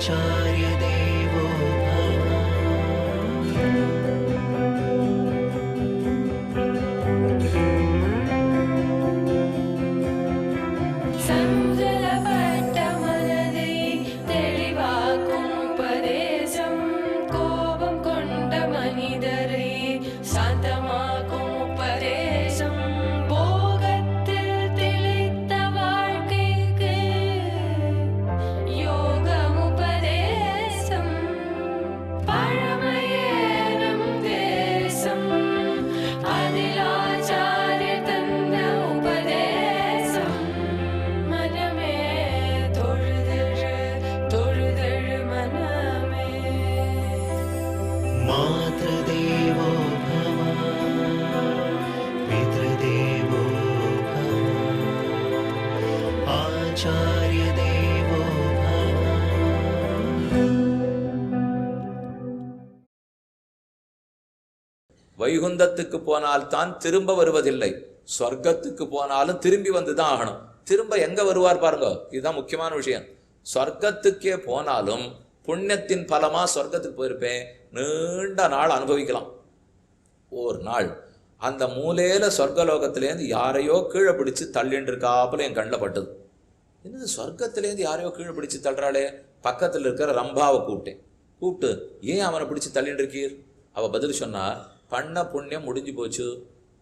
आचार्य देवो मातृदेवो भव पितृदेवो भव आचार्य देवो भव। வைகுந்தத்துக்கு போனால்தான் திரும்ப வருவதில்லை, சொர்க்கத்துக்கு போனாலும் திரும்பி வந்துதான் ஆகணும். திரும்ப எங்க வருவார் பாருங்க, இதுதான் முக்கியமான விஷயம். சொர்க்கத்துக்கே போனாலும் புண்ணியத்தின் பலமா சொர்க்கத்துக்கு போயிருப்பேன், நீண்ட நாள் அனுபவிக்கலாம். ஒரு நாள் அந்த மூலையில சொர்க்கலோகத்திலேருந்து யாரையோ கீழே பிடிச்சு தள்ளின்னு இருக்காப்புல என் கண்ணில் பட்டது. என்னது, சொர்க்கத்திலேருந்து யாரையோ கீழே பிடிச்சு தள்ளுறாளே? பக்கத்தில் இருக்கிற ரம்பாவை கூப்பிட்டு ஏன் அவனை பிடிச்சு தள்ளின்னு இருக்கீர்? அவ பதில் சொன்னா, பண்ண புண்ணியம் முடிஞ்சு போச்சு,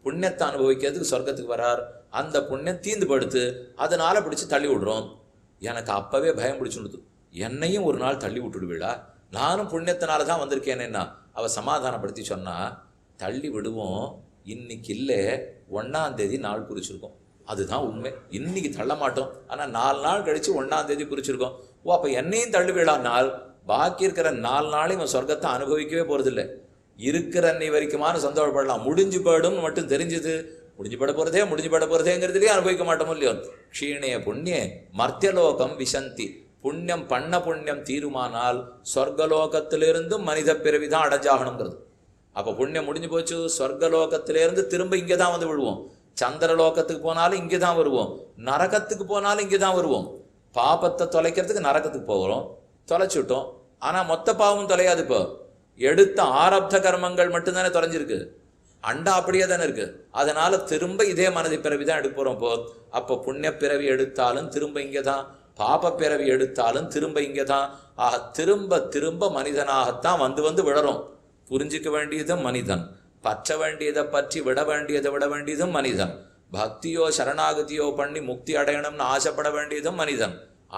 புண்ணியத்தை அனுபவிக்கிறதுக்கு சொர்க்கத்துக்கு வரார், அந்த புண்ணியம் தீந்து படுத்து, அதனால பிடிச்சு தள்ளி விடுறோம். எனக்கு அப்பவே பயம் பிடிச்சுடுது, என்னையும் ஒரு நாள் தள்ளி விட்டுடுவீடா, நானும் புண்ணியத்தினால தான் வந்திருக்கேனேன்னா. அவள் சமாதானப்படுத்தி சொன்னா, தள்ளி விடுவோம், இன்னைக்கு இல்லை 1ஆம் தேதி நாள் குறிச்சிருக்கோம், அதுதான் உண்மை. இன்னைக்கு தள்ள மாட்டோம், ஆனால் 4 நாள் கழிச்சு 1ஆம் தேதி குறிச்சிருக்கோம். ஓ, அப்போ என்னையும் தள்ளி விடா நாள், பாக்கி இருக்கிற 4 நாளையும் இவன் சொர்க்கத்தை அனுபவிக்கவே போகிறதில்லை. இருக்கிற அன்னை வரைக்குமான சந்தோஷப்படலாம், முடிஞ்சு போயிடும் மட்டும் தெரிஞ்சது, முடிஞ்சு பட போகிறதேங்கிறதுலேயே அனுபவிக்க மாட்டோம் இல்லையோ. க்ஷீணே புண்ணியே மர்த்தியலோகம் விசந்தி, புண்ணியம் பண்ண புண்ணியம் தீருமானால் சொர்க்கலோகத்திலிருந்தும் மனித பிறவிதான் அடைஞ்சாகணுங்கிறது. அப்போ புண்ணியம் முடிஞ்சு போச்சு, சொர்க்கலோகத்திலேருந்து திரும்ப இங்கே தான் வந்து விழுவோம். சந்திரலோகத்துக்கு போனாலும் இங்கே தான் வருவோம், நரகத்துக்கு போனாலும் இங்கே தான் வருவோம். பாபத்தை தொலைக்கிறதுக்கு நரகத்துக்கு போகிறோம், தொலைச்சுட்டோம். ஆனால் மொத்த பாவமும் தொலையாது. இப்போ எடுத்த ஆரப்த கர்மங்கள் மட்டும்தானே தொலைஞ்சிருக்கு, அண்டா அப்படியே தானே இருக்கு. அதனால திரும்ப இதே மனதி பிறவி தான் எடுக்க போகிறோம். இப்போ அப்போ புண்ணிய பிறவி எடுத்தாலும் திரும்ப இங்கே தான், பாப பிறவி எடுத்தாலும் திரும்ப இங்கே தான். ஆக திரும்ப திரும்ப மனிதனாகத்தான் வந்து விழறோம். புரிஞ்சிக்க வேண்டியதும் மனிதன், பற்ற வேண்டியதை பற்றி விட வேண்டியதும் மனிதன், பக்தியோ சரணாகதியோ பண்ணி முக்தி அடையணும்னு ஆசைப்பட வேண்டியதும் மனிதன்,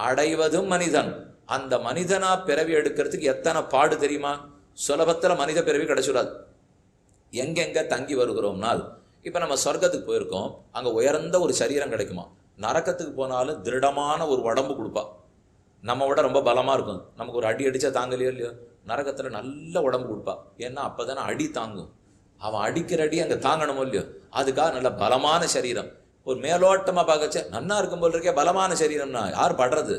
அடைவதும் மனிதன். அந்த மனிதனா பிறவி எடுக்கிறதுக்கு எத்தனை பாடு தெரியுமா? சுலபத்தில் மனித பிறவி கிடைச்சிடாது. எங்கெங்க தங்கி வருகிறோம்னால், இப்போ நம்ம சொர்க்கத்துக்கு போயிருக்கோம், அங்கே உயர்ந்த ஒரு சரீரம் கிடைக்குமா. நரக்கத்துக்கு போனாலும் திருடமான ஒரு உடம்பு கொடுப்பா, நம்ம விட ரொம்ப பலமாக இருக்கும். நமக்கு ஒரு அடி அடித்தா தாங்கலையோ இல்லையோ, நரகத்தில் நல்ல உடம்பு கொடுப்பா. ஏன்னா அப்போ தானே அடி தாங்கும். அவன் அடிக்கிற அடி அங்கே தாங்கணுமோ இல்லையோ, அதுக்காக நல்ல பலமான சரீரம். ஒரு மேலோட்டமாக பார்க்கச்சே நன்னா இருக்கும் போல் இருக்கே, பலமான சரீரம்னா யார் படுறது?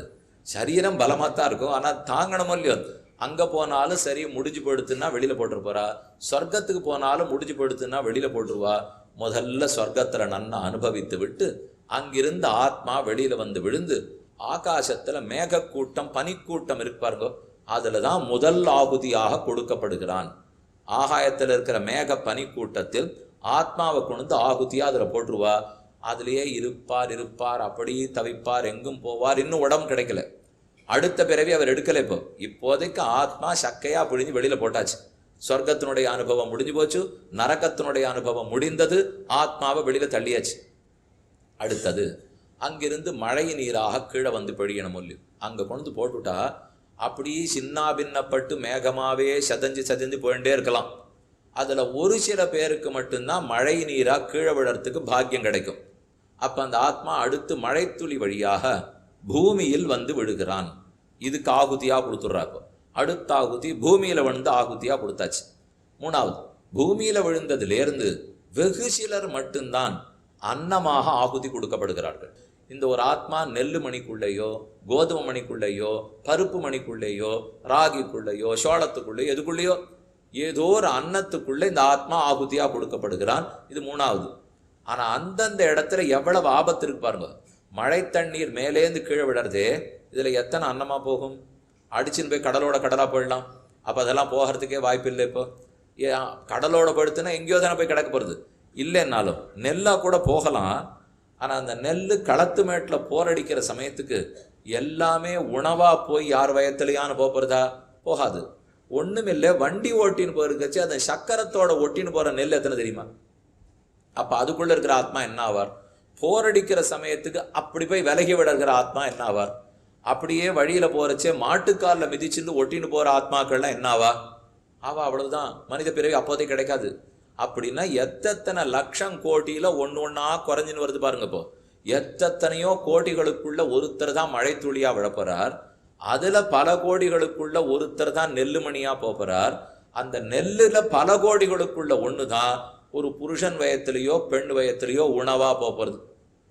சரீரம் பலமாக தான் இருக்கும், ஆனால் தாங்கணுமோ இல்லையோ. அங்கே போனாலும் சரி, முடிஞ்சு படுத்துன்னா வெளியில் போட்டுரு போகிறா. சொர்க்கத்துக்கு போனாலும் முடிஞ்சு படுத்துன்னா வெளியில் போட்டுருவா. முதல்ல சொர்க்கத்தில் நன்னா அனுபவித்து விட்டு அங்கிருந்து ஆத்மா வெளியில் வந்து விழுந்து ஆகாசத்தில் மேகக்கூட்டம் பனிக்கூட்டம் இருப்பாருங்கோ, அதில் தான் முதல் ஆகுதியாக கொடுக்கப்படுகிறான். ஆகாயத்தில் இருக்கிற மேக பனிக்கூட்டத்தில் ஆத்மாவை கொண்டு ஆகுதியாக அதில் போட்டுருவா. அதுலேயே இருப்பார், அப்படி தவிப்பார், எங்கும் போவார். இன்னும் உடம்பு கிடைக்கல, அடுத்த பிறவி அவர் எடுக்கலை. இப்போதைக்கு ஆத்மா சக்கையாக பிழிஞ்சு வெளியில் போட்டாச்சு. சொர்க்கத்தினுடைய அனுபவம் முடிஞ்சு போச்சு, நரகத்தினுடைய அனுபவம் முடிந்தது, ஆத்மாவை வெளியில் தள்ளியாச்சு. அடுத்தது அங்கிருந்து மழை நீராக கீழே வந்து பெழியணும் இல்லையோ, அங்கே கொண்டு போட்டுவிட்டா அப்படியே சின்னா பின்னப்பட்டு மேகமாகவே சதஞ்சு போயிட்டே இருக்கலாம். அதில் ஒரு சில பேருக்கு மட்டும்தான் மழை நீராக கீழே விழறதுக்கு பாக்கியம் கிடைக்கும். அப்போ அந்த ஆத்மா அடுத்து மழை துளி வழியாக பூமியில் வந்து விழுகிறான். இதுக்கு ஆகுதியாக கொடுத்துட்றாப்போ. அடுத்த ஆகுதி பூமியில் விழுந்து ஆகுதியாக கொடுத்தாச்சு. 3வது, பூமியில் விழுந்ததுலேருந்து வெகு சிலர் மட்டும்தான் அன்னமாக ஆகுதி கொடுக்கப்படுகிறார்கள். இந்த ஒரு ஆத்மா நெல்லு மணிக்குள்ளேயோ கோதுமை மணிக்குள்ளேயோ பருப்பு மணிக்குள்ளேயோ ராகிக்குள்ளேயோ சோளத்துக்குள்ளேயோ எதுக்குள்ளேயோ ஏதோ ஒரு அன்னத்துக்குள்ளே இந்த ஆத்மா ஆகுதியாக கொடுக்கப்படுகிறான். இது 3வது. ஆனால் அந்தந்த இடத்துல எவ்வளவு ஆபத்து இருக்கு பாருங்க. மழை தண்ணீர் மேலேந்து கீழே விடுறதே, இதில் எத்தனை அன்னமாக போகும்? அடிச்சுன்னு போய் கடலோட கடலாக போயிடலாம். அப்போ அதெல்லாம் போகிறதுக்கே வாய்ப்பு இல்லை. இப்போ கடலோட படுத்துனா எங்கேயோ தானே போய் கிடக்க போகிறது. இல்லைன்னாலும் நெல்லாக கூட போகலாம். ஆனால் அந்த நெல் களத்து மேட்டில் போரடிக்கிற சமயத்துக்கு எல்லாமே உணவாக போய் யார் வயத்துலையான்னு போகிறதா? போகாது. ஒன்றுமில்லை, வண்டி ஓட்டின்னு போயிருக்கச்சு அந்த சக்கரத்தோட ஒட்டின்னு போகிற நெல் எத்தனை தெரியுமா? அப்போ அதுக்குள்ளே இருக்கிற ஆத்மா என்ன ஆவார்? போரடிக்கிற சமயத்துக்கு அப்படி போய் விலகி விட இருக்கிற ஆத்மா என்ன ஆவார்? அப்படியே வழியில் போகிறச்சே மாட்டுக்காலில் மிதிச்சுட்டு ஒட்டின்னு போகிற ஆத்மாக்கள்லாம் என்ன ஆவா? அவ்வளவுதான். மனித பிறவி அப்போதே கிடைக்காது. அப்படின்னா எத்தனை லட்சம் கோட்டியில் ஒன்று ஒன்றா குறைஞ்சின்னு வருது பாருங்க. இப்போ எத்தனையோ கோடிகளுக்குள்ள ஒருத்தர் தான் மழை துளியாக விழப்போறார். அதில் பல கோடிகளுக்குள்ள ஒருத்தர் தான் நெல்லுமணியாக போகிறார். அந்த நெல்லில் பல கோடிகளுக்குள்ள ஒன்று தான் ஒரு புருஷன் வயத்திலேயோ பெண் வயத்திலேயோ உணவாக போகிறது.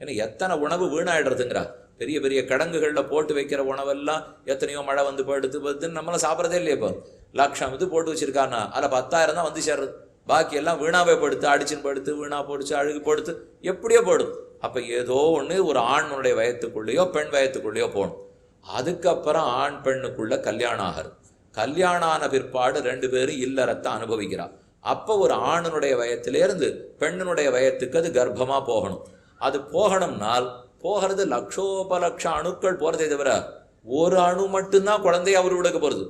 ஏன்னா எத்தனை உணவு வீணாயிடுறதுங்கிறா. பெரிய பெரிய கடங்குகளில் போட்டு வைக்கிற உணவெல்லாம் எத்தனையோ மழை வந்து போயிடுதுன்னு நம்மளாம் சாப்பிட்றதே இல்லையே. இப்போ லட்சம் இது போட்டு வச்சிருக்கான்னா அதில் 10,000 தான் வந்து சேர்றது. பாக்கி எல்லாம் வீணாவே படுத்து, அடிச்சுன்னு படுத்து, வீணா போடுச்சு, அழுகு படுத்து, எப்படியோ போடும். அப்போ ஏதோ ஒன்று ஒரு ஆணுடைய வயத்துக்குள்ளேயோ பெண் வயத்துக்குள்ளேயோ போகணும். அதுக்கப்புறம் ஆண் பெண்ணுக்குள்ள கல்யாணம் ஆகிறது. கல்யாணம் ஆன பிற்பாடு 2 பேரும் இல்லறத்தை அனுபவிக்கிறார். அப்போ ஒரு ஆணுடைய வயத்திலேருந்து பெண்ணினுடைய வயத்துக்கு அது கர்ப்பமாக போகணும். அது போகணும்னால் போகிறது லட்சோபலட்சம் அணுக்கள் போகிறதே தவிர ஒரு அணு மட்டும்தான் குழந்தைய அவர் விடுக்க போகிறது.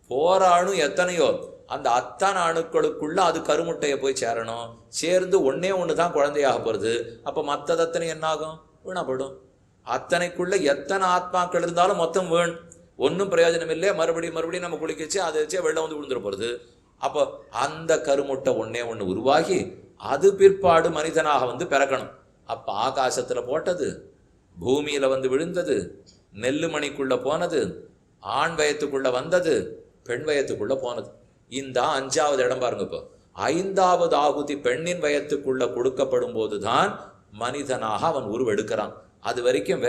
போகிற அணு எத்தனையோ, அந்த அத்தனை அணுக்களுக்குள்ள அது கருமுட்டையை போய் சேரணும். சேர்ந்து ஒன்று தான் குழந்தையாக போகிறது. அப்போ மற்றது அத்தனை என்னாகும்? வீணாப்படும். அத்தனைக்குள்ள எத்தனை ஆத்மாக்கள் இருந்தாலும் மொத்தம் வீண், ஒன்றும் பிரயோஜனம் இல்லை. மறுபடியும் நம்ம குளிக்கச்சு அதை வச்சே வெள்ளம் வந்து விழுந்துட போகிறது. அப்போ அந்த கருமுட்டை ஒன்று உருவாகி அது பிற்பாடு மனிதனாக வந்து பிறக்கணும். அப்போ ஆகாசத்தில் போட்டது, பூமியில் வந்து விழுந்தது, நெல்லுமணிக்குள்ள போனது, ஆண் வயத்துக்குள்ள வந்தது, பெண் வயத்துக்குள்ள போனது. இந்த 5வது இடம் பாருங்க. இப்போ 5வது ஆகுதி பெண்ணின் வயத்துக்குள்ள கொடுக்கப்படும் போதுதான் மனிதனாக அவன் உருவெடுக்கிறான். அது வரைக்கும்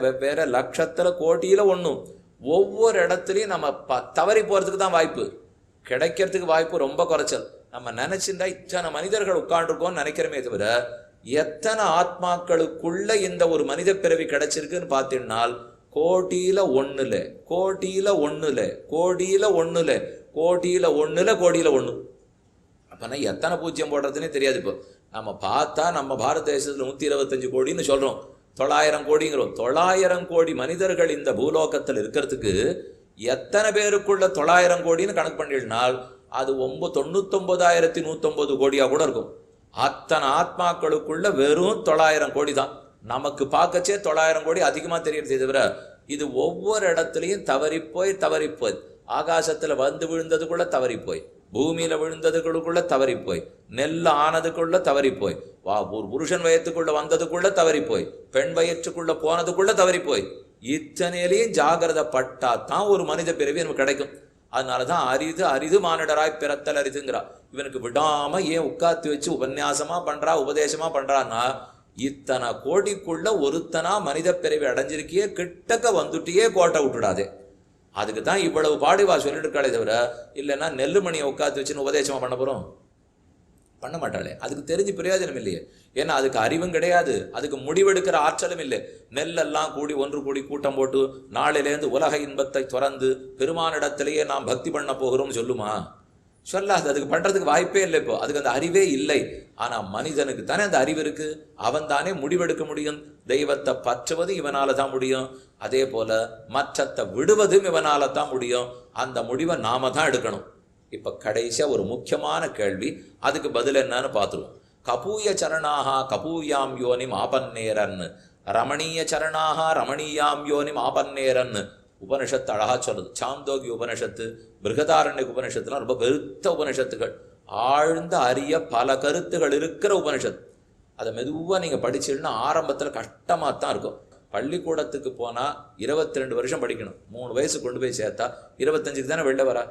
வெவ்வேறு லட்சத்துல கோட்டியில ஒன்றும் ஒவ்வொரு இடத்துலையும் நம்ம தவறி போறதுக்கு தான் வாய்ப்பு, கிடைக்கிறதுக்கு வாய்ப்பு ரொம்ப குறைச்சல். நம்ம நினைச்சிருந்தா இத்தனை மனிதர்கள் உட்காந்துருக்கோம்னு நினைக்கிறமே தவிர எத்தனை ஆத்மாக்களுக்குள்ள இந்த ஒரு மனித பிறவி கிடைச்சிருக்குன்னு பார்த்தீங்கன்னால் கோடியில ஒண்ணு. அப்பனா எத்தனை பூஜ்யம் போடுறதுன்னே தெரியாது. இப்போ நம்ம பார்த்தா நம்ம பாரத தேசத்துல 125 கோடின்னு சொல்றோம், 900 கோடிங்கிறோம். 900 கோடி மனிதர்கள் இந்த பூலோகத்தில் இருக்கிறதுக்கு எத்தனை பேருக்குள்ள 900 கோடின்னு கணக்கு பண்ணினால் அது 99,109 கோடியா கூட இருக்கும். அத்தனை ஆத்மாக்களுக்குள்ள வெறும் 900 கோடி தான். நமக்கு பார்க்கச்சே 900 கோடி அதிகமாக தெரியறது தவிர இது ஒவ்வொரு இடத்துலையும் தவறி போய் ஆகாசத்துல வந்து விழுந்ததுக்குள்ள தவறி போய், பூமியில விழுந்ததுக்குள்ள தவறி போய், நெல் ஆனதுக்குள்ள தவறி போய், ஒரு புருஷன் வயத்துக்குள்ள வந்ததுக்குள்ள தவறி போய், பெண் வயிற்றுக்குள்ள போனதுக்குள்ள தவறி போய், இத்தனையிலையும் ஜாகிரதை பட்டா தான் ஒரு மனித பிறவி நமக்கு கிடைக்கும். அதனாலதான் அரிது மானிடராய் பிறத்தல் அரிதுங்கிறா. இவனுக்கு விடாம ஏன் உட்காந்து வச்சு உபன்யாசமா பண்றா, உபதேசமா பண்றான்னா இத்தனை கோடிக்குள்ள ஒருத்தனா மனித பிறவி அடைஞ்சிருக்கியே, கிட்டக்க வந்துட்டியே கோட்டை விட்டுடாதே. அதுக்கு தான் இவ்வளவு பாடிவா சொல்லிட்டு இருக்காளே தவிர இல்லைன்னா நெல்லுமணியை உட்காந்து வச்சுன்னு உபதேசமா பண்ண போறோம்? பண்ண மாட்டாளே. அதுக்கு தெரிஞ்சு பிரயோஜனம் இல்லையே. ஏன்னா அதுக்கு அறிவும் கிடையாது, அதுக்கு முடிவெடுக்கிற ஆற்றலும் இல்லை. நெல்லெல்லாம் ஒன்று கூடி கூட்டம் போட்டு நாளிலேருந்து உலக இன்பத்தை துறந்து பெருமானிடத்திலேயே நாம் பக்தி பண்ண போகிறோம் சொல்லுமா? சொல்லாது. அதுக்கு பண்றதுக்கு வாய்ப்பே இல்லை. இப்போ அதுக்கு அந்த அறிவே இல்லை. ஆனா மனிதனுக்கு தானே அந்த அறிவு இருக்கு. அவன் தானே முடிவெடுக்க முடியும். தெய்வத்தை பற்றுவது இவனால தான் முடியும். அதே போல மற்றத்தை விடுவதும் இவனால தான் முடியும். அந்த முடிவை நாம தான் எடுக்கணும். இப்ப கடைசியா ஒரு முக்கியமான கேள்வி, அதுக்கு பதில் என்னன்னு பார்த்துருவோம். கபூய சரணாகா கபூயாம் யோனிம் ஆபன்னேரன்னு, ரமணீய சரணாகா ரமணீயாம் யோனிம் ஆபன்னேரன்னு உபனிஷத்து அழகா சொல்லுது. சாந்தோகி உபனிஷத்து, பிருகதாரண்ய உபனிஷத்துலாம் ரொம்ப பெருத்த உபனிஷத்துகள், ஆழ்ந்த அரிய பல கருத்துகள் இருக்கிற உபனிஷத்து. அதை மெதுவாக நீங்கள் படிச்சீங்கன்னா ஆரம்பத்தில் கஷ்டமாக தான் இருக்கும். பள்ளிக்கூடத்துக்கு போனால் 22 வருஷம் படிக்கணும். 3 வயசு கொண்டு போய் சேர்த்தா 25க்கு தானே வெளில வரா.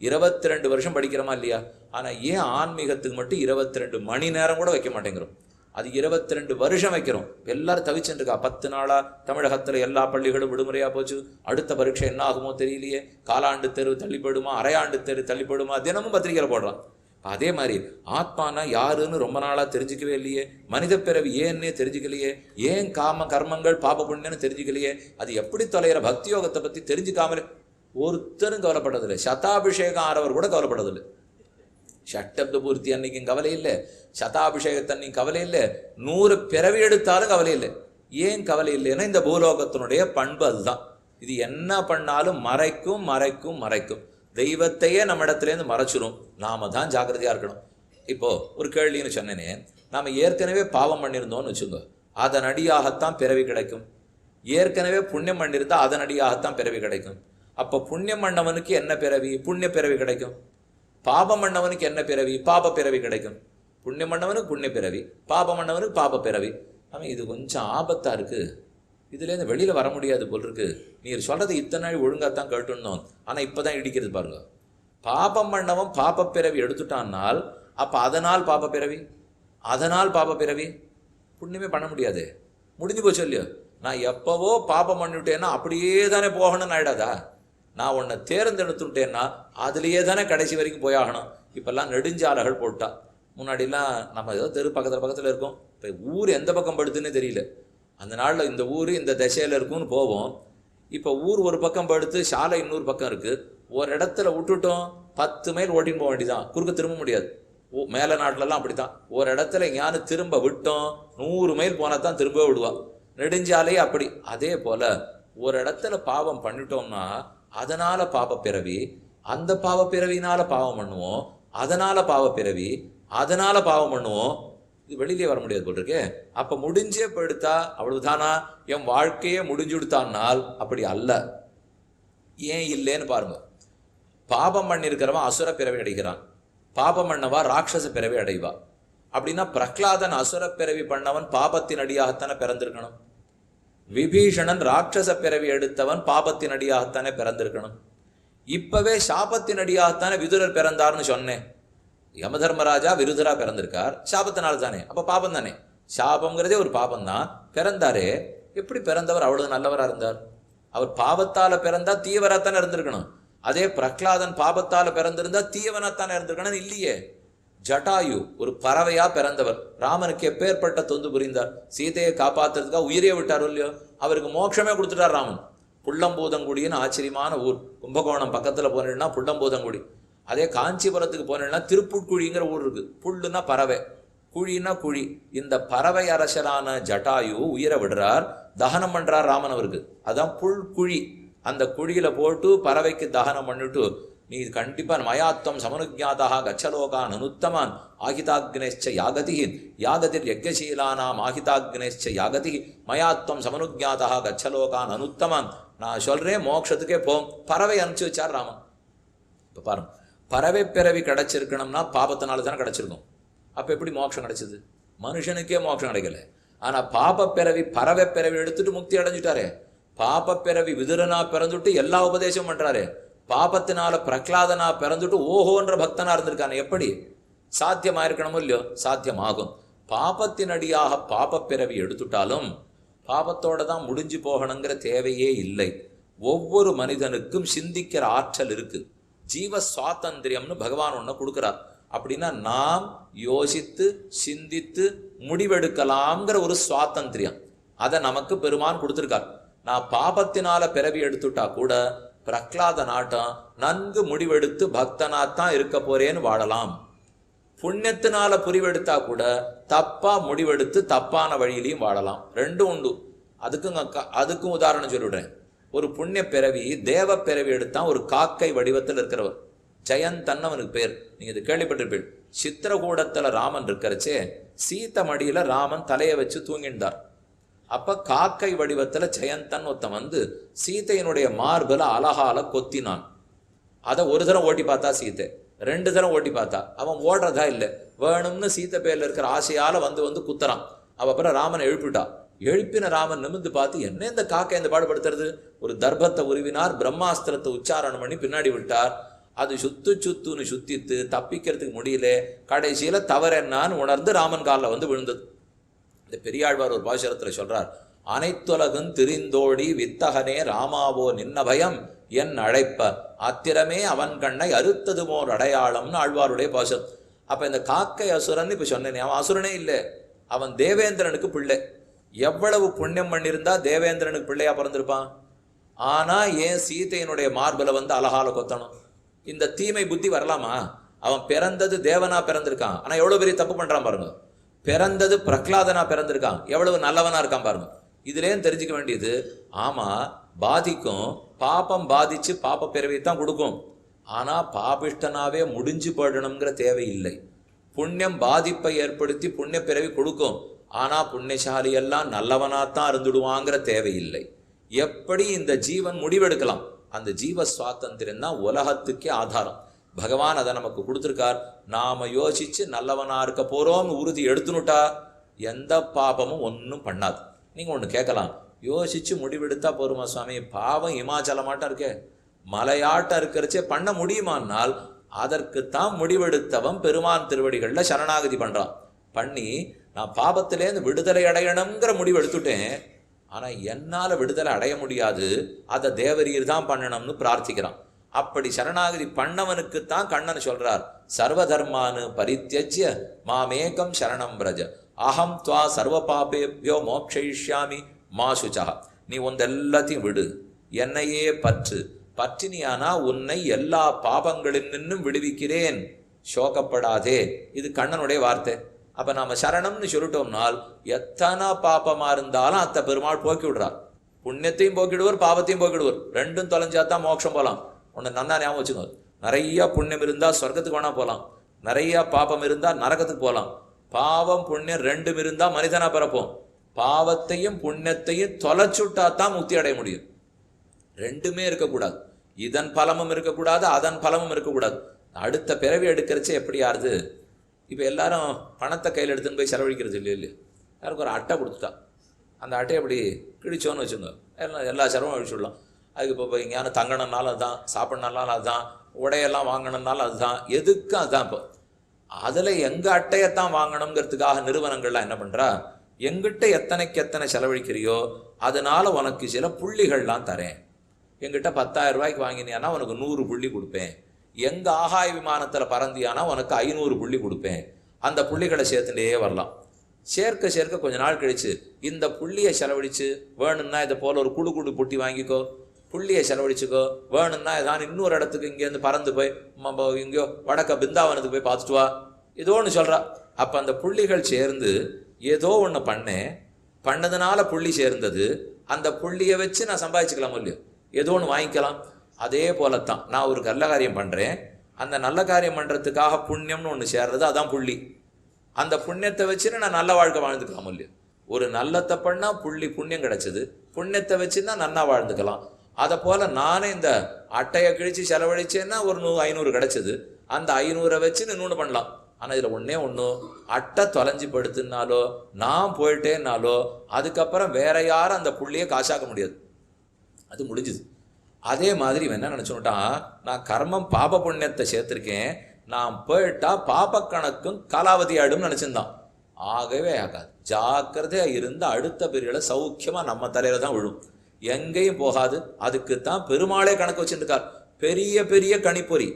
22 வருஷம் படிக்கிறோமா இல்லையா? ஆனால் ஏன் ஆன்மீகத்துக்கு மட்டும் 22 மணி நேரம் கூட வைக்க மாட்டேங்கிறோம்? அது 22 வருஷம் வைக்கிறோம். எல்லாரும் தவிச்சுருக்கா. 10 நாளா தமிழகத்தில் எல்லா பள்ளிகளும் விடுமுறையாக போச்சு. அடுத்த பரீட்சை என்ன ஆகுமோ தெரியலையே. காலாண்டு தேர்வு தள்ளிப்படுமா, அரையாண்டு தேர்வு தள்ளிப்படுமா, தினமும் பத்திரிகையில் போடுறான். அதே மாதிரி ஆத்மானா யாருன்னு ரொம்ப நாளாக தெரிஞ்சுக்கவே இல்லையே. மனித பிறவி ஏன்னே தெரிஞ்சுக்கலையே. ஏன் காம கர்மங்கள் பாப புண்ணியன்னு தெரிஞ்சுக்கலையே. அது எப்படி தொலைகிற பக்தி யோகத்தை பற்றி தெரிஞ்சுக்காமலே ஒருத்தரும் கவலைப்படுறதில்லை. சதாபிஷேகம் ஆறவர் கூட கவலைப்படுறதில்லை. ஷட்டப்த பூர்த்தி அன்னைக்கும் கவலை இல்லை, சதாபிஷேகத்தன்னையும் கவலை இல்லை, 100 பிறவி எடுத்தாலும் கவலை இல்லை. ஏன் கவலை இல்லைன்னா இந்த பூலோகத்தினுடைய பண்பு அதுதான். இது என்ன பண்ணாலும் மறைக்கும் மறைக்கும் மறைக்கும். தெய்வத்தையே நம்ம இடத்துலேருந்து மறைச்சிடும். நாம தான் ஜாக்கிரதையா இருக்கணும். இப்போ ஒரு கேள்வின்னு சொன்னேனே, நாம ஏற்கனவே பாவம் பண்ணியிருந்தோம்னு வச்சுக்கோ, அதன் அடியாகத்தான் பிறவி கிடைக்கும். ஏற்கனவே புண்ணியம் பண்ணியிருந்தா அதன் அடியாகத்தான் பிறவி கிடைக்கும். அப்போ புண்ணியம் பண்ணவனுக்கு என்ன பிறவி? புண்ணிய பிறவி கிடைக்கும். பாபம் பண்ணவனுக்கு என்ன பிறவி? பாப பிறவி கிடைக்கும். புண்ணியம் பண்ணவனுக்கு புண்ணிய பிறவி, பாபம் பண்ணவனுக்கு பாப பிறவி. அவன் இது கொஞ்சம் ஆபத்தா இருக்கு, இதுலேருந்து வெளியில வர முடியாது போல் இருக்கு. நீர் சொல்றது இத்தனை நாள் ஒழுங்காத்தான் கேட்டுனோம், ஆனா இப்பதான் இடிக்கிறது பாருங்க. பாபம் பண்ணவன் பாப பிறவி எடுத்துட்டான்னால் அப்ப அதனால் பாப பிறவி, அதனால் பாப பிறவி. புண்ணியமே பண்ண முடியாது, முடிஞ்சு போச்சு இல்லையோ. நான் எப்பவோ பாபம் பண்ணிவிட்டேன்னா அப்படியே தானே போகணும்னு ஆயிடாதா? நான் உன்னை தேர்ந்தெடுத்துட்டேன்னா அதுலேயே தானே கடைசி வரைக்கும் போயாகணும். இப்பெல்லாம் நெடுஞ்சாலைகள் போட்டா. முன்னாடிலாம் நம்ம ஏதோ தெரு பக்கத்தில் இருக்கோம், இப்போ ஊர் எந்த பக்கம் படுத்துன்னு தெரியல. அந்த நாளில் இந்த ஊர் இந்த திசையில் இருக்கும்னு போவோம். இப்போ ஊர் ஒரு பக்கம் படுத்து, சாலை இன்னொரு பக்கம் இருக்குது. ஒரு இடத்துல விட்டுட்டோம், 10 மைல் ஓட்டின்னு போக வேண்டியதான், குறுக்க திரும்ப முடியாது. மேலே நாட்டிலலாம் அப்படி தான். ஒரு இடத்துல எங்கேயானு திரும்ப விட்டோம், 100 மைல் போனால் தான் திரும்ப விடுவான். நெடுஞ்சாலையே அப்படி. அதே போல் ஒரு இடத்துல பாவம் பண்ணிட்டோம்னா அதனால பாவ பிறவி, அந்த பாவ பிறவினால பாவம் பண்ணுவோம், அதனால பாவ பிறவி, அதனால பாவம் பண்ணுவோம். இது வெளியிலே வர முடியாது போல் இருக்கே. அப்ப முடிஞ்சே போயிடுத்தா அவ்வளவுதானா? என் வாழ்க்கையே முடிஞ்சு விடுத்தான்னால் அப்படி அல்ல. ஏன் இல்லைன்னு பாருங்க. பாபம் பண்ணிருக்கிறவன் அசுர பிறவி அடைகிறான், பாபம் பண்ணவா ராட்சச பிறவி அடைவா. அப்படின்னா பிரகலாதன் அசுர பிறவி பண்ணவன் பாபத்தின் அடியாகத்தானே பிறந்திருக்கணும். விபீஷணன் ராட்சச பிறவி எடுத்தவன் பாபத்தின் அடியாகத்தானே பிறந்திருக்கணும். இப்பவே சாபத்தின் அடியாகத்தானே விதுரர் பிறந்தார்னு சொன்னேன். யமதர்மராஜா விருதரா பிறந்திருக்கார், சாபத்தினால தானே. அப்ப பாபம் தானே. சாபம்ங்கிறதே ஒரு பாபம் தான். பிறந்தாரே, எப்படி பிறந்தவர் அவ்வளவு நல்லவரா இருந்தார்? அவர் பாவத்தால பிறந்தா தீவராத்தானே இருந்திருக்கணும். அதே பிரகலாதன் பாபத்தால பிறந்திருந்தா தீயவனாத்தானே இருந்திருக்கணும். இல்லையே. ஜட்டாயு ஒரு பறவையா பிறந்தவர். ராமனுக்கு எப்பேற்பட்ட தொந்து புரிந்தார். சீதையை காப்பாத்துறதுக்காக உயிரே விட்டார் இல்லையோ. அவருக்கு மோட்சமே கொடுத்துட்டார் ராமன். புள்ளம்பூதங்குடின்னு ஆச்சரியமான ஊர். கும்பகோணம் பக்கத்துல போனீங்கன்னா புள்ளம்பூதங்குடி. அதே காஞ்சிபுரத்துக்கு போனீங்கன்னா திருப்புட்குழிங்கிற ஊர் இருக்கு. புல்லுன்னா பறவை, குழின்னா குழி. இந்த பறவை அரசரான ஜட்டாயு உயிரை விடுறார், தகனம் பண்றார் ராமன் அவருக்கு. அதான் புல் குழி. அந்த குழியில போட்டு பறவைக்கு தகனம் பண்ணிட்டு, நீ கண்டிப்பா மயாத்வம் சமனுஜாதா கச்சலோகான் அனுத்தமான் ஆகிதாக்னேச்ச யாகதி யாகதிர் யஜ்ஞசீலானாம் ஆகிதாக்னேச்ச யாகதி மயாத்வம் சமனுஜாதா கச்சலோகான் அனுத்தமான். நான் சொல்றேன் மோட்சத்துக்கே போம். பறவை அனுப்பிச்சு வச்சார் ராமன். இப்ப பாருங்க, பறவை பிறவி கிடைச்சிருக்கணும்னா பாபத்தினால தானே கிடைச்சிருக்கும். அப்ப எப்படி மோட்சம் கிடைச்சது? மனுஷனுக்கே மோட்சம் கிடைக்கல. ஆனா பாப பிறவி பறவை பிறவி எடுத்துட்டு முக்தி அடைஞ்சிட்டாரே. பாப பிறவி விதுரனா பிறந்துட்டு எல்லா உபதேசம் பண்றாரு. பாபத்தினால பிரகலாதனா பிறந்துட்டு ஓஹோன்ற பக்தனா இருந்திருக்கானே. எப்படி சாத்தியமா இருக்கணுமோ இல்லையோ? சாத்தியமாகும். பாபத்தின் அடியாக பாப பிறவி எடுத்துட்டாலும் பாபத்தோட தான் முடிஞ்சு போகணுங்கிற தேவையே இல்லை. ஒவ்வொரு மனிதனுக்கும் சிந்திக்கிற ஆற்றல் இருக்கு. ஜீவ சுவாதந்திரியம்னு பகவான் ஒன்று கொடுக்குறார். அப்படின்னா நாம் யோசித்து சிந்தித்து முடிவெடுக்கலாம்ங்கிற ஒரு சுவாதந்திரியம் அதை நமக்கு பெருமான் கொடுத்துருக்கார். நான் பாபத்தினால பிறவி எடுத்துட்டா கூட பிரகலாத நாட்டம் நன்கு முடிவெடுத்து பக்தனாத்தான் இருக்க போறேன்னு வாழலாம். புண்ணியத்தினால புரிவெடுத்தா கூட தப்பா முடிவெடுத்து தப்பான வழியிலையும் வாழலாம். ரெண்டும் உண்டு. அதுக்கும் உதாரணம் சொல்லிவிடுறேன். ஒரு புண்ணிய பிறவி தேவ பிறவி எடுத்தான். ஒரு காக்கை வடிவத்தில் இருக்கிறவர், ஜெயந்தன் அவனுக்கு பேர். நீங்க இது கேள்விப்பட்டிருப்பீள். சித்திரகூடத்துல ராமன் இருக்கிறச்சே சீத்த மடியில ராமன் தலையை வச்சு தூங்கிட்டார். அப்ப காக்கை வடிவத்துல ஜெயந்தன் ஒருத்தன் வந்து சீத்தையினுடைய மார்பல அழகால கொத்தினான். அதை ஒரு தரம் ஓட்டி பார்த்தா சீத்தை, 2 தரம் ஓட்டி பார்த்தா. அவன் ஓடுறதா இல்லை, வேணும்னு சீத்தை பேர்ல இருக்கிற ஆசையால வந்து குத்துறான். அவ அப்புறம் ராமனை எழுப்பிட்டா. எழுப்பின ராமன் நிமிந்து பார்த்து, என்ன இந்த காக்கை இந்த பாடுபடுத்துறது? ஒரு தர்பத்தை உருவினார், பிரம்மாஸ்திரத்தை உச்சாரணம் பண்ணி பின்னாடி விட்டார். அது சுத்துன்னு சுத்தித்து தப்பிக்கிறதுக்கு முடியல. கடைசியில தவறென்னான்னு உணர்ந்து ராமன் காலில் வந்து விழுந்தது. இந்த பெரியாழ்வார் ஒரு பாசுரத்துல சொல்றார், அனைத்துலகும் திரிந்தோடி வித்தகனே ராமாவோ நின்ன பயம் என் அழைப்ப ஆத்திரமே அவன் கண்ணை அறுத்ததுமோர் அடையாளம்னு ஆழ்வாருடைய பாசுரம். அப்ப இந்த காக்கை அசுரன் இப்ப சொன்னேன், அவன் அசுரனே இல்லை, அவன் தேவேந்திரனுக்கு பிள்ளை. எவ்வளவு புண்ணியம் பண்ணியிருந்தா தேவேந்திரனுக்கு பிள்ளையா பிறந்திருப்பான்? ஆனா ஏன் சீதையினுடைய மார்பல வந்து அழகால கொத்தணும்? இந்த தீமை புத்தி வரலாமா? அவன் பிறந்தது தேவனா பிறந்திருக்கான், ஆனா எவ்வளவு பெரிய தப்பு பண்றான் பாருங்க. பிறந்தது பிரகலாதனா பிறந்திருக்கான், எவ்வளவு நல்லவனா இருக்கான் பாருங்க. இதுலேயும் தெரிஞ்சுக்க வேண்டியது, ஆமா பாதிக்கும், பாபம் பாதிச்சு பாப்ப பிறவியைத்தான் கொடுக்கும். ஆனா பாபிஷ்டனாவே முடிஞ்சு போடணுங்கிற தேவையில்லை. புண்ணியம் பாதிப்பை ஏற்படுத்தி புண்ணிய பிறவி கொடுக்கும், ஆனா புண்ணியசாலி எல்லாம் நல்லவனாத்தான் இருந்துடுவாங்கிற தேவையில்லை. எப்படி இந்த ஜீவன் முடிவெடுக்கலாம்? அந்த ஜீவ சுவாதந்திரம் தான் உலகத்துக்கே ஆதாரம். பகவான் அதை நமக்கு கொடுத்துருக்கார். நாம யோசிச்சு நல்லவனா இருக்க போறோம்னு உறுதி எடுத்துனுட்டா எந்த பாபமும் ஒன்றும் பண்ணாது. நீங்க ஒன்று கேட்கலாம், யோசிச்சு முடிவெடுத்தா போருமா சுவாமி? பாவம் இமாச்சலமாட்டம் இருக்கே, மலையாட்டம் இருக்கிறச்சே பண்ண முடியுமானால் அதற்குத்தான் முடிவெடுத்தவன் பெருமான் திருவடிகள்ல சரணாகதி பண்றான். பண்ணி நான் பாபத்திலேருந்து விடுதலை அடையணுங்கிற முடிவு எடுத்துட்டேன், ஆனா என்னால விடுதலை அடைய முடியாது, அதை தேவரீர் தான் பண்ணணும்னு பிரார்த்திக்கிறான். அப்படி சரணாகதி பண்ணவனுக்குத்தான் கண்ணன் சொல்றார், சர்வதர்மானு பரித்யஜ்ய மாமேகம் சரணம் பிரஜ அகம் துவா சர்வ பாபேபியோ மோக்ஷயிஷ்யாமி மா சுச்சா. நீ எல்லாத்தையும் விடு, என்னையே பற்று, பற்றினியானா உன்னை எல்லா பாபங்களில் நின்னும் விடுவிக்கிறேன், சோகப்படாதே. இது கண்ணனுடைய வார்த்தை. அப்ப நாம சரணம்னு சொல்லிட்டோம்னால் எத்தனை பாப்பமா இருந்தாலும் அத்த பெருமாள் போக்கி விடுறார். புண்ணியத்தையும் போக்கிடுவார், பாவத்தையும் போக்கிடுவார். ரெண்டும் தொலைஞ்சாதான் மோட்சம் போலாம். உன்னை நன்னா ஞாபகம் வச்சுக்கோ, நிறைய புண்ணியம் இருந்தா சொர்க்கத்துக்கு வேணா போகலாம், நிறைய பாபம் இருந்தா நரகத்துக்கு போகலாம். பாவம் புண்ணியம் ரெண்டும் இருந்தா மனிதனா பிறப்போம். பாவத்தையும் புண்ணியத்தையும் தொலைச்சுட்டா தான் முக்தி அடைய முடியும். ரெண்டுமே இருக்கக்கூடாது, இதன் பலமும் இருக்கக்கூடாது, அதன் பலமும் இருக்கக்கூடாது. அடுத்த பிறவி எடுக்கிறச்சே எப்படி ஆறுது? இப்போ எல்லாரும் பணத்தை கையில் எடுத்துன்னு போய் செலவழிக்கிறது இல்லையா? யாருக்கு ஒரு அட்டை கொடுத்துட்டா, அந்த அட்டையை அப்படி கிழிச்சோன்னு வச்சுங்க, எல்லா செலவும் அழிச்சுடலாம். அதுக்கு இப்போ எங்கேயான தங்கணுன்னாலும் அதுதான், சாப்பிட்னாலும் அதுதான், உடையெல்லாம் வாங்கணுன்னாலும் அதுதான், எதுக்கும் அதுதான். இப்போ அதில் எங்கள் அட்டையத்தான் வாங்கணுங்கிறதுக்காக நிறுவனங்கள்லாம் என்ன பண்ணுறா, எங்கிட்ட எத்தனைக்கு எத்தனை செலவழிக்கிறியோ அதனால உனக்கு சில புள்ளிகள்லாம் தரேன். எங்கிட்ட 10,000 ரூபாய்க்கு வாங்கினியானா உனக்கு 100 புள்ளி கொடுப்பேன். எங்கள் ஆகாய விமானத்தில் பறந்தியானா உனக்கு 500 புள்ளி கொடுப்பேன். அந்த புள்ளிகளை சேர்த்துட்டே வரலாம். சேர்க்க சேர்க்க கொஞ்ச நாள் கழிச்சு இந்த புள்ளியை செலவழிச்சு வேணும்னா இதை போல ஒரு குடு பொட்டி வாங்கிக்கோ, புள்ளியை செலவழிச்சுக்கோ, வேணும்னா ஏதாவது இன்னொரு இடத்துக்கு இங்கேருந்து பறந்து போய் இங்கேயோ வடக்க பிருந்தாவனத்துக்கு போய் பார்த்துட்டு வா, ஏதோ ஒன்று சொல்கிறா. அப்போ அந்த புள்ளிகள் சேர்ந்து ஏதோ ஒன்று பண்ணதுனால புள்ளி சேர்ந்தது, அந்த புள்ளியை வச்சு நான் சம்பாதிச்சுக்கலாம் இல்லையோ, ஏதோ ஒன்று வாங்கிக்கலாம். அதே போலத்தான் நான் ஒரு நல்ல காரியம் பண்ணுறேன், அந்த நல்ல காரியம் பண்ணுறதுக்காக புண்ணியம்னு ஒன்று சேர்றது, அதான் புள்ளி. அந்த புண்ணியத்தை வச்சுன்னு நான் நல்ல வாழ்க்கை வாழ்ந்துக்கலாம் இல்லையோ. ஒரு நல்லத்தை பண்ணால் புண்ணியம் கிடைச்சது, புண்ணியத்தை வச்சுன்னா நன்னா வாழ்ந்துக்கலாம். அதை போல் நானே இந்த அட்டையை கிழிச்சு செலவழிச்சேன்னா ஒரு 500 கிடைச்சது, அந்த 500 வச்சு இன்னொன்று பண்ணலாம். ஆனால் இதில் ஒன்று அட்டை தொலைஞ்சி படுத்துனாலோ நான் போயிட்டேன்னாலோ அதுக்கப்புறம் வேற யாரும் அந்த புள்ளியை காசாக்க முடியாது, அது முடிஞ்சுது. அதே மாதிரி இவன் என்ன நினச்சோட்டான், நான் கர்மம் பாப புண்ணியத்தை சேர்த்துருக்கேன், நான் போயிட்டா பாப கணக்கும் காலாவதி ஆயிடும்னு நினச்சிருந்தான். ஆகவே ஆகாது. ஜாக்கிரதையாக இருந்து அடுத்த பிரிவில் சௌக்கியமாக நம்ம தலையில தான் விழும், எங்கேயும் போகாது. அதுக்குத்தான் பெருமாளே கணக்கு வச்சுருக்கார். பெரிய பெரிய கணிப்பொறி.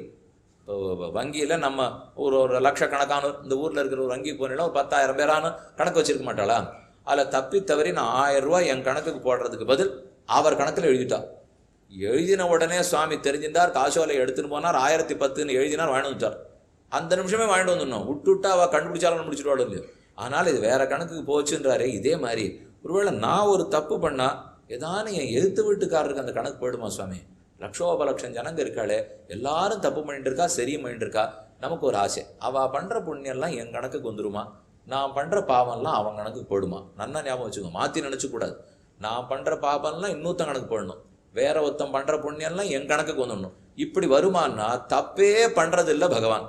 இப்போ வங்கியில் நம்ம ஒரு லட்சக்கணக்கான இந்த ஊரில் இருக்கிற ஒரு வங்கி போனீங்கன்னா ஒரு 10,000 பேரானு கணக்கு வச்சிருக்க மாட்டாளா? அதில் தப்பி தவறி நான் 1000 ரூபாய் என் கணக்குக்கு போடுறதுக்கு பதில் அவர் கணக்கில் எழுதிட்டா. எழுதின உடனே சுவாமி தெரிஞ்சிருந்தார், காசோலை எடுத்துன்னு போனார், 1010ன்னு எழுதினார், வாங்கிட்டு வந்துட்டார். அந்த நிமிஷமே வாங்கிட்டு வந்துடணும், விட்டுவிட்டா அவள் கண்டுபிடிச்சாலும் கண்டுபிடிச்சிடுவாள் இல்லையோ. ஆனால் இது வேற கணக்குக்கு போச்சுன்றாரே. இதே மாதிரி ஒருவேளை நான் ஒரு தப்பு பண்ணால் ஏதானு என் எழுத்து வீட்டுக்காரருக்கு அந்த கணக்கு போயிடுமா சுவாமி? லட்சோபலட்சம் ஜனங்க இருக்காளே, எல்லாரும் தப்பு பண்ணிட்டு இருக்கா, சரியும் பண்ணிட்டு இருக்கா. நமக்கு ஒரு ஆசை, அவள் பண்ணுற புண்ணியெல்லாம் என் கணக்குக்கு வந்துடுமா, நான் பண்ணுற பாவம்லாம் அவன் கணக்குக்கு போயிடுமா. நல்லா ஞாபகம் வச்சுக்கோங்க, மாற்றி நினச்சக்கூடாது. நான் பண்ணுற பாவம்லாம் இன்னொருத்தன் கணக்கு போடணும், வேற ஒருத்தன் பண்ணுற புண்ணியெல்லாம் என் கணக்குக்கு வந்துடணும். இப்படி வருமானா தப்பே பண்ணுறது இல்லை பகவான்.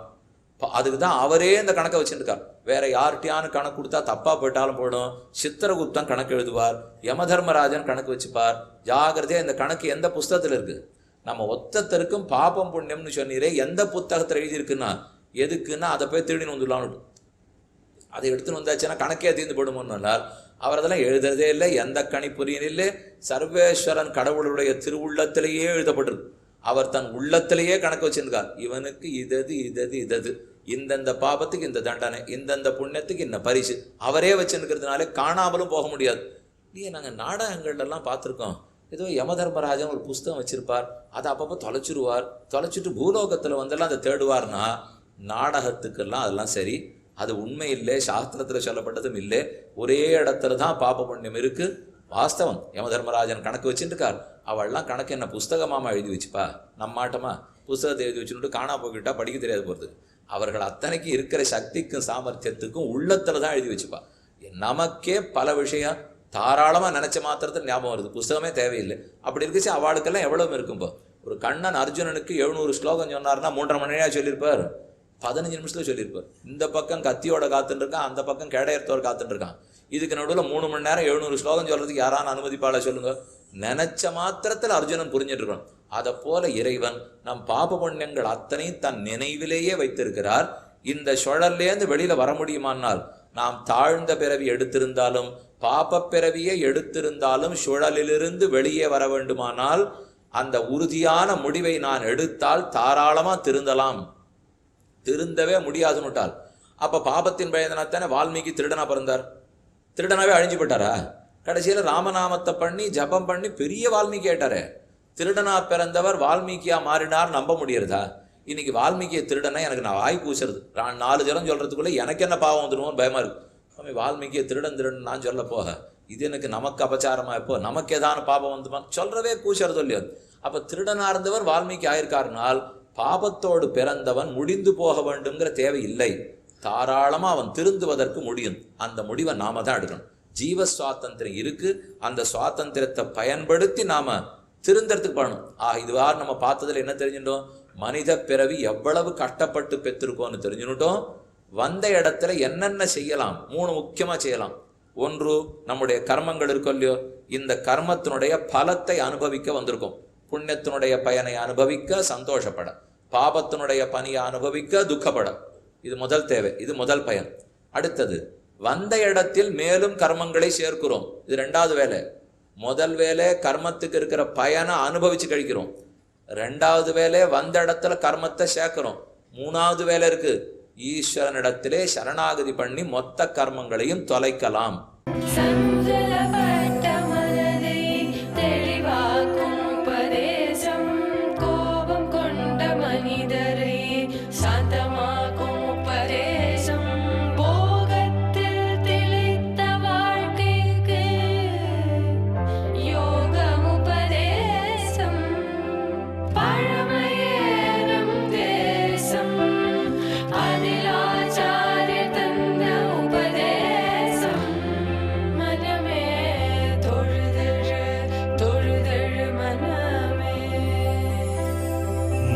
அதுக்கு தான் அவரே இந்த கணக்கை வச்சுருக்கார். வேற யார்கிட்டையானு கணக்கு கொடுத்தா தப்பா போயிட்டாலும் போயிடும். சித்திரகுப்தன் கணக்கு எழுதுவார், யமதர்மராஜன் கணக்கு வச்சுப்பார். ஜாகிரதையா இந்த கணக்கு எந்த புஸ்தகத்தில் இருக்கு? நம்ம ஒத்தத்தருக்கும் பாபம் புண்ணியம்னு சொன்னீரே, எந்த புத்தகத்தில் எழுதியிருக்குன்னா எதுக்குன்னா அதை போய் திருடின்னு வந்துடலான்னு. அதை எடுத்துன்னு வந்தாச்சுன்னா கணக்கே தீர்ந்து போடுமோன்னார். அவர் அதெல்லாம் எழுதுறதே இல்லை, எந்த கணிப்புரியும் இல்லை. சர்வேஸ்வரன் கடவுளுடைய திருவுள்ளத்திலேயே எழுதப்பட்டிருக்கு. அவர் தன் உள்ளத்திலேயே கணக்கு வச்சிருக்கார். இவனுக்கு இதது இதது இதது, இந்தந்த பாபத்துக்கு இந்த தண்டனை, இந்தந்த புண்ணியத்துக்கு இந்த பரிசு அவரே வச்சுருக்கிறதுனால காணாமலும் போக முடியாது. இல்லையே, நாங்கள் நாடகங்கள்லாம் பார்த்துருக்கோம். ஏதோ யமதர்மராஜன் ஒரு புஸ்தகம் வச்சிருப்பார், அதை அப்பப்போ தொலைச்சிருவார், தொலைச்சிட்டு பூலோகத்தில் வந்தெல்லாம் அதை தேடுவார்னா நாடகத்துக்கெல்லாம் அதெல்லாம் சரி, அது உண்மை இல்லை, சாஸ்திரத்தில் சொல்லப்பட்டதும் இல்லை. ஒரே இடத்துல தான் பாப புண்ணியம் இருக்கு. வாஸ்தவம், யமதர்மராஜன் கணக்கு வச்சுட்டுருக்கார். அவள்லாம் கணக்கு என்ன புஸ்தகமாமா எழுதி வச்சுப்பா, நம்மாட்டமா புஸ்தகத்தை எழுதி வச்சுட்டு காணா போய்கிட்டா படிக்க தெரியாது போகிறது. அவர்கள் அத்தனைக்கு இருக்கிற சக்திக்கும் சாமர்த்தியத்துக்கும் உள்ளத்துல தான் எழுதி வச்சுப்பா. நமக்கே பல விஷயம் தாராளமாக நினச்ச மாத்திரத்தில் ஞாபகம் வருது, புஸ்தகமே தேவையில்லை. அப்படி இருக்குச்சு அவளுக்கெல்லாம் எவ்வளவு இருக்கும்போ. ஒரு கண்ணன் அர்ஜுனனுக்கு 700 ஸ்லோகம் சொன்னார்னா 3.5 மணி நேரம் சொல்லியிருப்பார், 15 நிமிஷத்துல சொல்லியிருப்பார். இந்த பக்கம் கத்தியோட காத்துட்டு இருக்கான், அந்த பக்கம் கேடையத்தோர் காத்துட்டு இருக்கான். இதுக்கு நடுவில் 3 மணி நேரம் 700 ஸ்லோகம் சொல்றதுக்கு யாரான அனுமதிப்பாள சொல்லுங்க? நினைச்ச மாத்திரத்தில் அர்ஜுனன் புரிஞ்சிட்டு இருக்கணும். அதை போல இறைவன் நம் பாப புண்ணியங்கள் அத்தனையும் தன் நினைவிலேயே வைத்திருக்கிறார். இந்த சுழல்லேருந்து வெளியில வர முடியுமானால், நாம் தாழ்ந்த பிறவி எடுத்திருந்தாலும் பாப பிறவியை எடுத்திருந்தாலும் சுழலிலிருந்து வெளியே வர வேண்டுமானால் அந்த உறுதியான முடிவை நான் எடுத்தால் தாராளமா திருந்தலாம். திருந்தவே முடியாதுன்னுட்டால் அப்ப பாபத்தின் பயந்தனாத்தானே வால்மீகி திருடனா பிறந்தார். திருடனாவே அழிஞ்சு போட்டாரா? கடைசியில ராமநாமத்தை பண்ணி ஜபம் பண்ணி பெரிய வால்மீகி ஆயிட்டாரே. திருடனா பிறந்தவர் வால்மீகியா மாறினார், நம்ப முடியறதா? இன்னைக்கு வால்மீகியை திருடனா எனக்கு நான் வாய் பூசுறது, 4 ஜலம் சொல்றதுக்குள்ள எனக்கு என்ன பாவம் வந்துடுமோன்னு பயமா இருக்கு. வால்மீகியை திருடன் நான் சொல்ல போக இது எனக்கு நமக்கு அபச்சாரமா, இப்போ நமக்கு ஏதான பாபம் வந்துமா சொல்றவே கூச்சறது இல்லையோ. அப்ப திருடனா இருந்தவர் வால்மீகி ஆயிருக்காருனால் பாபத்தோடு பிறந்தவன் முடிந்து போக வேண்டும்ங்கிற தேவை இல்லை. தாராளமா அவன் திருந்துவதற்கு முடியும். அந்த முடிவை நாம தான் எடுக்கணும். ஜீவ சுவாதந்திரம் இருக்கு, அந்த சுவாதந்திரத்தை பயன்படுத்தி நாம திருந்தறதுக்கு பண்ணணும். இதுவாறு நம்ம பார்த்ததுல என்ன தெரிஞ்சுட்டோம்? மனித பிறவி எவ்வளவு கஷ்டப்பட்டு பெற்றிருக்கோம்னு தெரிஞ்சுட்டோம். வந்த இடத்துல என்னென்ன செய்யலாம்? 3 முக்கியமா செய்யலாம். ஒன்று, நம்முடைய கர்மங்கள் இருக்கும் இல்லையோ, இந்த கர்மத்தினுடைய பலத்தை அனுபவிக்க வந்திருக்கும். புண்ணியத்தினுடைய பயனை அனுபவிக்க சந்தோஷப்பட, பாபத்தினுடைய பணியை அனுபவிக்க துக்கப்பட. இது முதல் தேவை, இது முதல் பயன். அடுத்தது, வந்த இடத்தில் மேலும் கர்மங்களை சேர்க்கிறோம். இது 2வது வேலை. முதல் வேலை கர்மத்துக்கு இருக்கிற பயனை அனுபவிச்சு கழிக்கிறோம். 2வது வேலை வந்த இடத்துல கர்மத்தை சேர்க்கிறோம். 3வது வேலை இருக்கு, ஈஸ்வரனிடத்திலே சரணாகதி பண்ணி மொத்த கர்மங்களையும் தொலைக்கலாம்.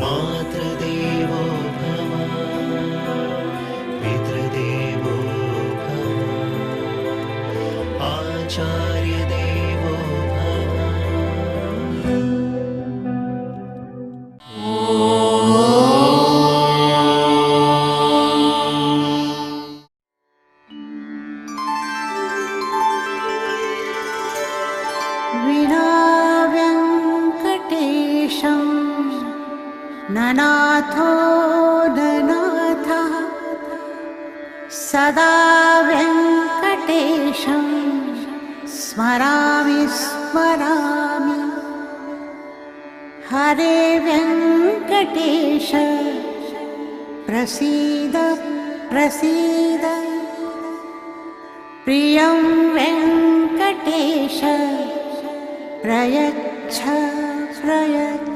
मातृदेवो भव पितृदेवो भव आचार्यदेवो भव। विना वेङ्कटेशं ननाथो ननाथः सदा वेङ्कटेशं स्मरामि स्मरामि। हरे वेङ्कटेश प्रसीद प्रसीद। प्रियं वेङ्कटेश प्रयच्छ प्रयच्छ।